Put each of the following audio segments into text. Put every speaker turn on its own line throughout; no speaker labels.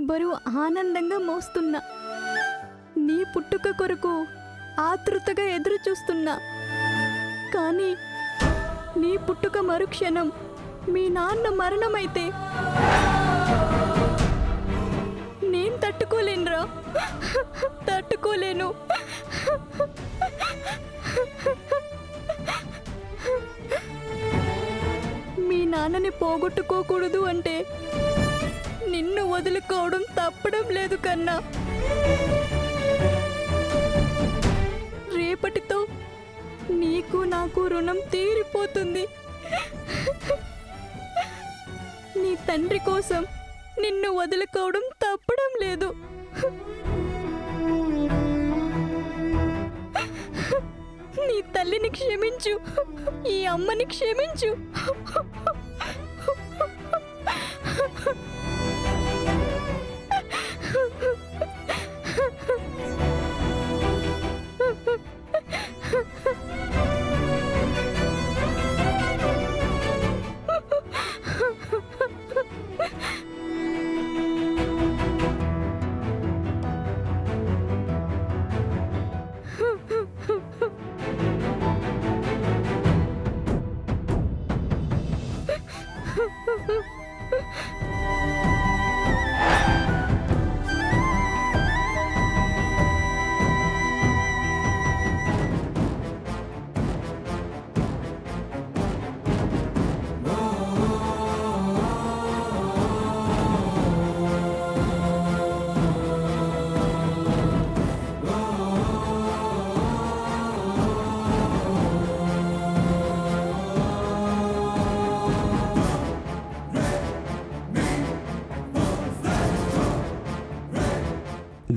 బరువు ఆనందంగా మోస్తున్నా. నీ పుట్టుక కొరకు ఆతృతగా ఎదురు చూస్తున్నా. కానీ నీ పుట్టుక మరుక్షణం మీ నాన్న మరణమైతే నేను తట్టుకోలేనురా, తట్టుకోలేను. మీ నాన్నని పోగొట్టుకోకూడదు అంటే నిన్ను వదులుకోవడం తప్పడం లేదు కన్నా. రేపటితో నీకు నాకు రుణం తీరిపోతుంది. నీ తండ్రి కోసం నిన్ను వదులుకోవడం తప్పడం లేదు. నీ తల్లిని క్షమించు, ఈ అమ్మని క్షమించు.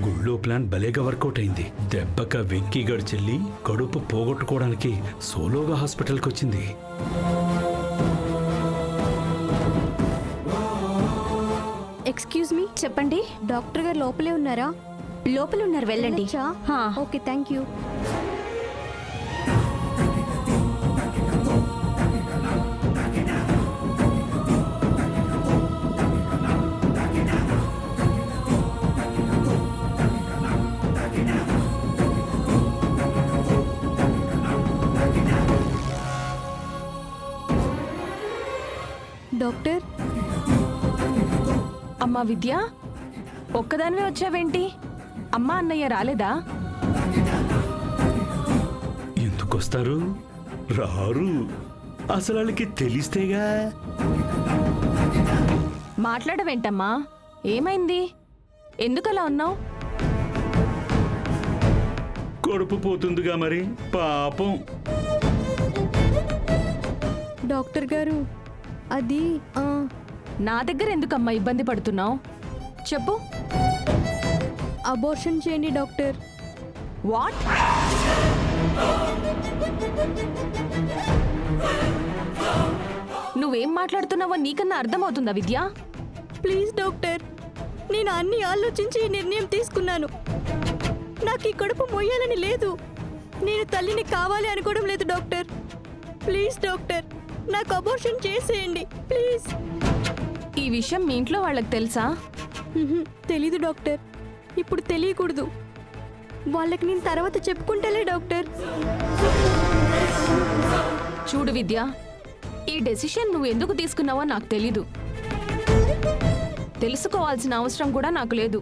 గుళ్ళో ప్లాన్ భలేగా వర్కౌట్ అయింది. దెబ్బక వెంకీగడ్ చెల్లి కడుపు పోగొట్టుకోవడానికి సోలోగా హాస్పిటల్కి వచ్చింది.
ఎక్స్క్యూజ్ మీ,
చెప్పండి.
డాక్టర్ గారు లోపలే ఉన్నారా?
లోపల ఉన్నారు, వెళ్ళండి. హా.
Okay, thank you. డాక్టర్,
అమ్మా విద్య, ఒక్కదానివే వచ్చావేంటి? అమ్మా అన్నయ్య రాలేదా?
ఎందుకొస్తారు? రారు. అసలు వాళ్ళకి తెలిస్తేగా.
మాట్లాడవేంటమ్మా? ఏమైంది? ఎందుకలా ఉన్నావు?
కడుపు పోతుందిగా మరి, పాపం.
డాక్టర్ గారు, అది
నా దగ్గర ఎందుకమ్మా ఇబ్బంది పడుతున్నావు? చెప్పు.
అబోర్షన్ చేయండి డాక్టర్.
వాట్? నువ్వేం మాట్లాడుతున్నావో నీకన్నా అర్థమవుతుందా విద్య?
ప్లీజ్ డాక్టర్, నేను అన్ని ఆలోచించి ఈ నిర్ణయం తీసుకున్నాను. నాకు ఈ కడుపు మొయ్యాలని లేదు. నేను తల్లిని కావాలి అనుకోవడం లేదు డాక్టర్. ప్లీజ్ డాక్టర్, నాకు అబోర్షన్ చేసేయండి ప్లీజ్.
ఈ విషయం మీ ఇంట్లో వాళ్ళకి తెలుసా?
తెలీదు డాక్టర్. ఇప్పుడు తెలియకూడదు. వాళ్ళకి నేను తర్వాత చెప్పుకుంటేలే డాక్టర్.
చూడు విద్య, ఈ డెసిషన్ నువ్వు ఎందుకు తీసుకున్నావో నాకు తెలీదు. తెలుసుకోవాల్సిన అవసరం కూడా నాకు లేదు.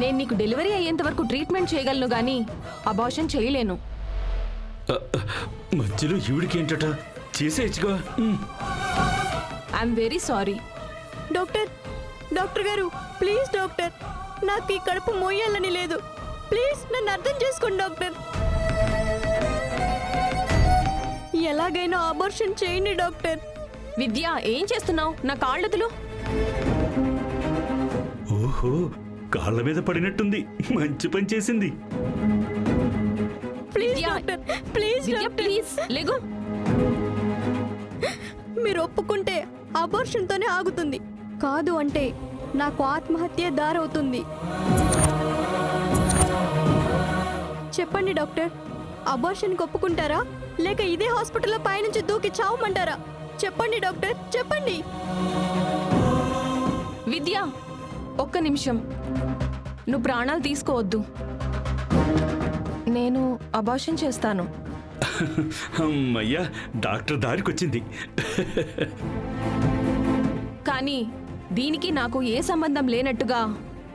నేను నీకు డెలివరీ అయ్యేంత వరకు ట్రీట్మెంట్ చేయగలను గానీ అబార్షన్ చేయలేను.
మధ్యలో ఈవిడికి ఏంటట? చేసేయచ్చుగా.
I'm very sorry.
Doctor, doctor గారు ప్లీజ్ డాక్టర్, నాకు ఈ కడుపు మోయాలని లేదు. ప్లీజ్ నన్ను అర్థం చేసుకోండి డాక్టర్. ఎలాగైనా అబార్షన్ చేయండి డాక్టర్.
విద్య, ఏం చేస్తున్నావు? నా కాళ్ళదులు.
ఓహో, కాళ్ళ మీద పడినట్టుంది. మంచి పని చేసింది.
Please doctor, please
Vidya,
doctor.
Please లేగు.
మీరు ఒప్పుకుంటే అబార్షన్తోనే ఆగుతుంది. కాదు అంటే నాకు ఆత్మహత్య దారవుతుంది. చెప్పండి డాక్టర్, అబార్షన్కి ఒప్పుకుంటారా లేక ఇదే హాస్పిటల్లో పైనుంచి దూకి చావమంటారా? చెప్పండి డాక్టర్, చెప్పండి.
విద్య, ఒక్క నిమిషం. నువ్వు ప్రాణాలు తీసుకోవద్దు. నేను అబార్షన్ చేస్తాను.
అమ్మయ్యా, డాక్టర్ దారికొచ్చింది.
కానీ దీనికి నాకు ఏ సంబంధం లేనట్టుగా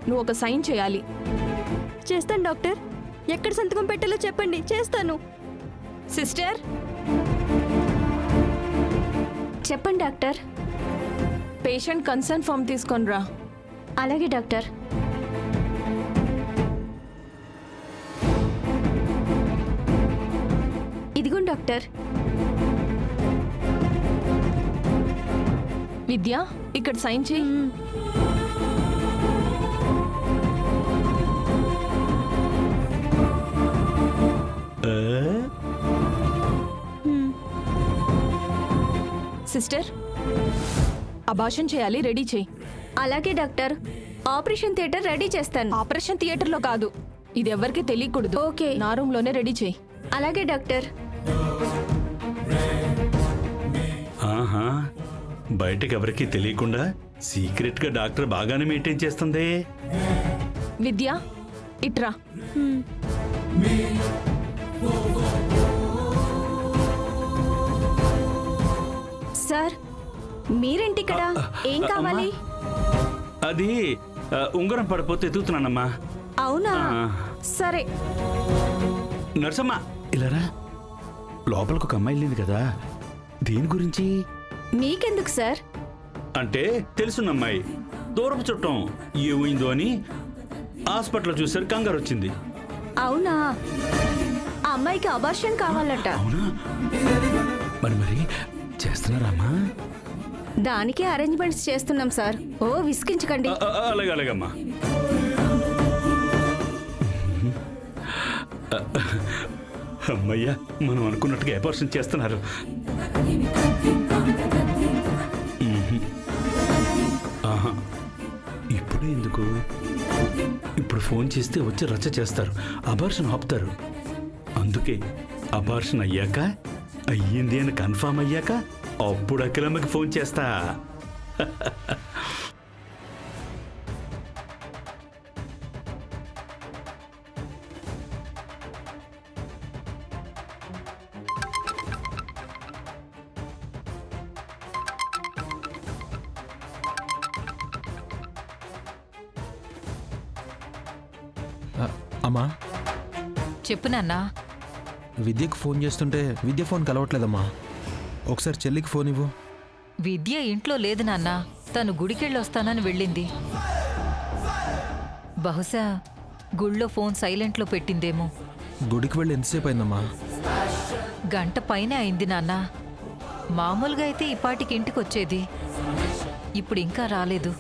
నువ్వు ఒక సైన్ చేయాలి.
చేస్తాను డాక్టర్. ఎక్కడ సంతకం పెట్టాలో చెప్పండి, చేస్తాను.
సిస్టర్,
చెప్పండి డాక్టర్.
పేషెంట్ కన్సర్న్ ఫామ్ తీసుకొని రా.
అలాగే డాక్టర్. ఇదిగోండి డాక్టర్.
విద్య, ఇక్కడ సైన్ చేయి. సిస్టర్, అబార్షన్ చేయాలి, రెడీ చేయి.
అలాగే డాక్టర్. ఆపరేషన్ థియేటర్ రెడీ చేస్తాను.
ఆపరేషన్ థియేటర్లో కాదు, ఇది ఎవరికి తెలియకూడదు.
ఓకే.
నా రూమ్లోనే రెడీ చేయి.
అలాగే డాక్టర్.
ఆహా, బయటకు ఎవరికీ తెలియకుండా సీక్రెట్ గా డాక్టర్ బాగానే మెయింటైన్ చేస్తుంది.
విద్య, ఇట్రా.
సార్, మీరేంటి ఇక్కడ? ఏం కావాలి?
అది ఉంగరం పడిపోతే ఎదుగుతున్నానమ్మా.
అవునా? సరే.
నర్సమ్మా, ఇలారా. లోపలికి ఒక అమ్మాయి వెళ్ళింది కదా, దీని గురించి?
మీకెందుకు సార్?
అంటే తెలుసున్నమ్మాయి, దూరపు చుట్టం, ఏమైందో అని హాస్పిటల్ చూసారు, కంగారు వచ్చింది.
అవునా? ఆ అమ్మాయికి అబార్షన్ కావాలట.
అవునా? మరి చేస్తున్నారమ్మా?
దానికే అరేంజ్మెంట్స్ చేస్తున్నాం సార్. ఓ విసిగించకండి.
అలాగే అలాగమ్మా. అమ్మయ్యా, మనం అనుకున్నట్టుగా అబార్షన్ చేస్తున్నారు. ఆహా, ఇప్పుడు ఎందుకు? ఇప్పుడు ఫోన్ చేస్తే వచ్చి రచ్చ చేస్తారు, అబార్షన్ ఆపుతారు. అందుకే అబార్షన్ అయ్యాక, అయ్యింది అని కన్ఫామ్ అయ్యాక అప్పుడు అఖిలమ్మకి ఫోన్ చేస్తా.
అమ్మా,
చెప్పు నాన్నా.
విద్యకు ఫోన్ చేస్తుంటే విద్య ఫోన్ కలవట్లేదమ్మా. ఒకసారి చెల్లికి ఫోన్ ఇవ్వు.
విద్య ఇంట్లో లేదు నాన్న, తను గుడికెళ్ళొస్తానని వెళ్ళింది. బహుశా గుళ్ళో ఫోన్ సైలెంట్లో పెట్టిందేమో.
గుడికి వెళ్ళి ఎంతసేపు అయిందమ్మా?
గంట పైనే అయింది నాన్న. మామూలుగా అయితే ఈ పాటికి ఇంటికి వచ్చేది, ఇప్పుడు ఇంకా రాలేదు.